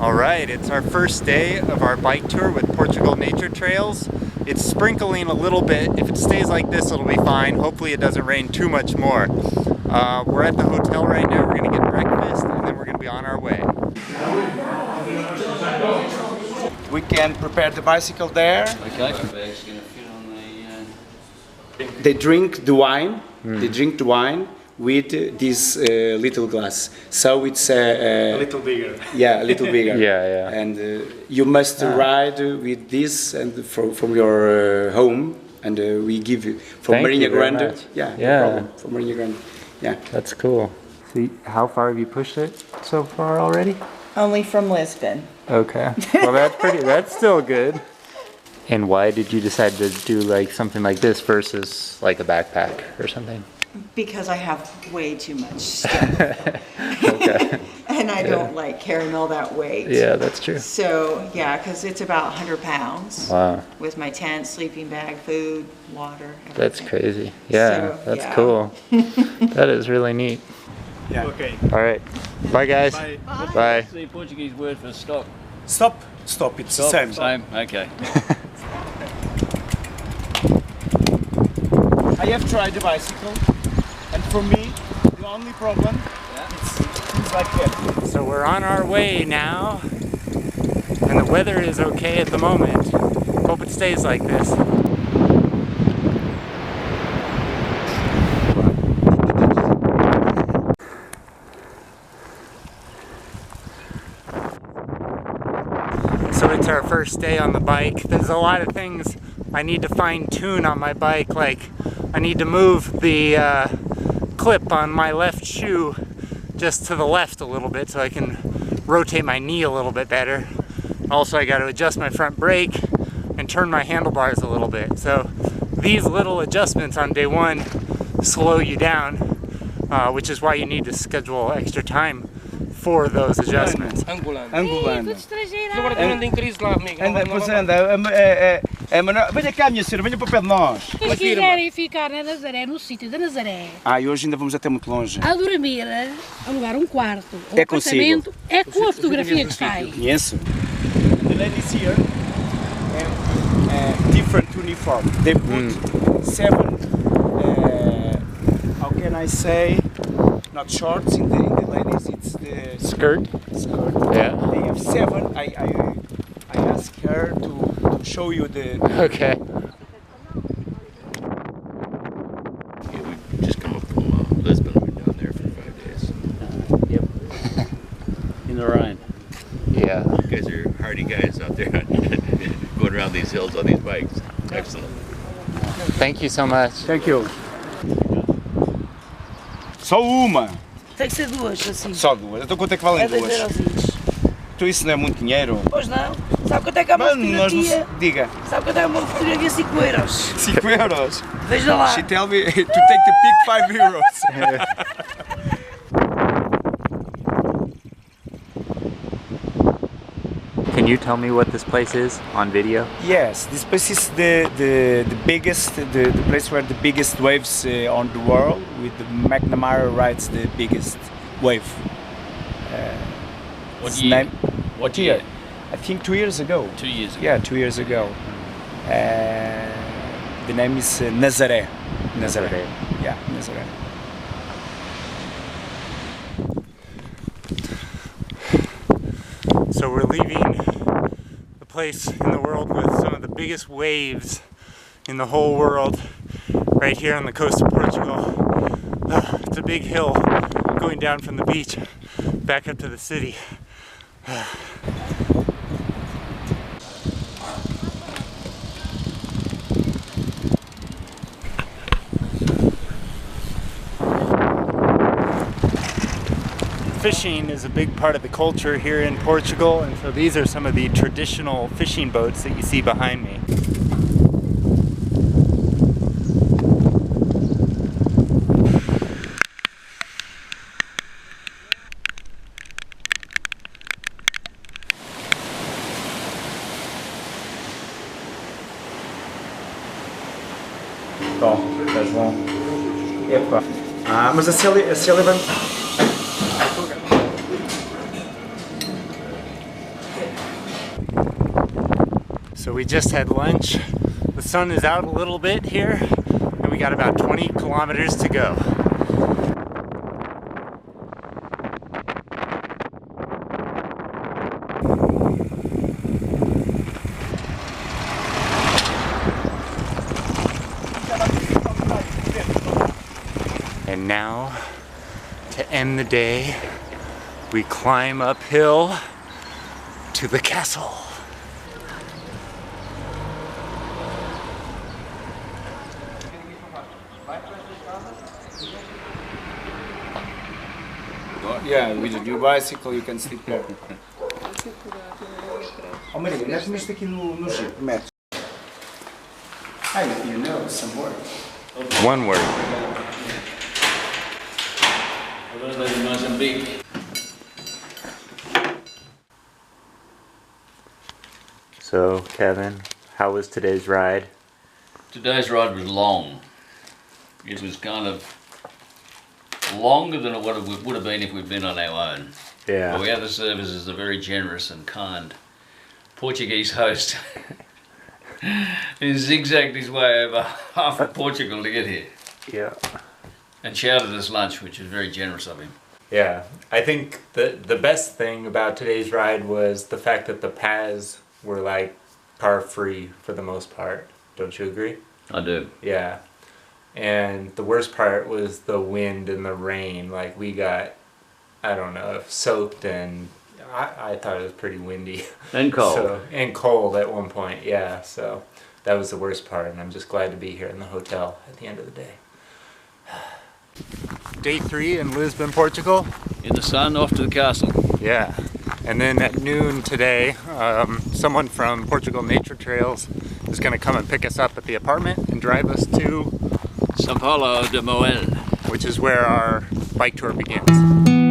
Alright, it's our first day of our bike tour with Portugal Nature Trails. It's sprinkling a little bit. If it stays like this, it'll be fine. Hopefully it doesn't rain too much more. We're at the hotel right now. We're going to get breakfast and then we're going to be on our way. We can prepare the bicycle there. Okay. They drink the wine. They drink the wine with this little glass. So it's a little bigger. Yeah, a little bigger. Yeah. And you must ride with this and from your home. And we give you from Marinha Grande. Yeah, no problem. From Marinha Grande. Yeah, that's cool. So how far have you pushed it so far already? Only from Lisbon. Okay. Well, that's still good. And why did you decide to do like something like this versus like a backpack or something? Because I have way too much stuff. Okay. And I don't like carrying all that weight. Yeah, that's true. So, yeah, because it's about 100 pounds. Wow. With my tent, sleeping bag, food, water, everything. That's crazy. Yeah, So, that's yeah. cool. That is really neat. yeah. Okay. All right. Bye, guys. Bye. Bye. What's the Portuguese word for stop? Stop. Stop. It's the same. Same. Okay. I have tried the bicycle, and for me, the only problem it's like that. So we're on our way now, and the weather is okay at the moment. Hope it stays like this. So it's our first day on the bike. There's a lot of things I need to fine tune on my bike, like I need to move the clip on my left shoe just to the left a little bit so I can rotate my knee a little bit better. Also, I got to adjust my front brake and turn my handlebars a little bit. So these little adjustments on day one slow you down, which is why you need to schedule extra time for those adjustments. Angolano. Agora também tem crise lá, amigo. Pois anda, venha cá, minha senhora, venha para o pé de nós. Se quiserem ficar na Nazaré, no sítio da Nazaré, E hoje ainda vamos até muito longe. a dormir, alugar um quarto, um É consigo. apartamento, é com a fotografia que sai. Conheço. The ladies here have different uniform. They put 7, how can I say, not shorts in the ladies, it's the Skirt? skirt. Yeah. They have 7. I asked her to show you the... Okay. Yeah, we've just come up from Lisbon. We've been down there for 5 days. Yep. In the Rhine. Yeah. You guys are hardy guys out there going around these hills on these bikes. Excellent. Thank you so much. Thank you. Só uma. Tem que ser duas, assim. Só duas. Então quanto é que valem É duas? 2 eurozinhos. Então isso não é muito dinheiro. Pois não. Sabe quanto é que é uma Mas nós não fotografia? diga. Sabe quanto é uma fotografia? 5 euros. 5 euros. Veja lá. She tell me to take the pic 5 euros. Can you tell me what this place is on video? Yes, this place is the biggest, the place where the biggest waves on the world, with the McNamara rides the biggest wave. What Its year? name- What year? I think 2 years ago. 2 years ago. Yeah, 2 years ago. The name is Nazaré. Nazaré. Yeah, Nazaré. So we're leaving the place in the world with some of the biggest waves in the whole world right here on the coast of Portugal. It's a big hill going down from the beach back up to the city. Fishing is a big part of the culture here in Portugal, and so these are some of the traditional fishing boats that you see behind me. Bom, estás bom? Epa. Mas a Célia vai... So we just had lunch. The sun is out a little bit here, and we got about 20 kilometers to go. And now, to end the day, we climb uphill to the castle. Yeah, with a new bicycle you can sleep there. Oh, Maria, mete-me isto aqui no jeep, mete. You know some word. One word. So, Kevin, how was today's ride? Today's ride was long. It was kind of longer than it would have been if we'd been on our own. Yeah. But we had the services, a very generous and kind Portuguese host. He zigzagged his way over half of Portugal to get here. Yeah. And shouted us lunch, which was very generous of him. Yeah. I think the best thing about today's ride was the fact that the paths were like car free for the most part. Don't you agree? I do. Yeah. And the worst part was the wind and the rain. Like we got, I don't know, soaked, and I thought it was pretty windy. And cold. And cold at one point, yeah. So that was the worst part, and I'm just glad to be here in the hotel at the end of the day. Day 3 in Lisbon, Portugal. In the sun, off to the castle. Yeah. And then at noon today, someone from Portugal Nature Trails is going to come and pick us up at the apartment and drive us to São Paulo de Moel, which is where our bike tour begins.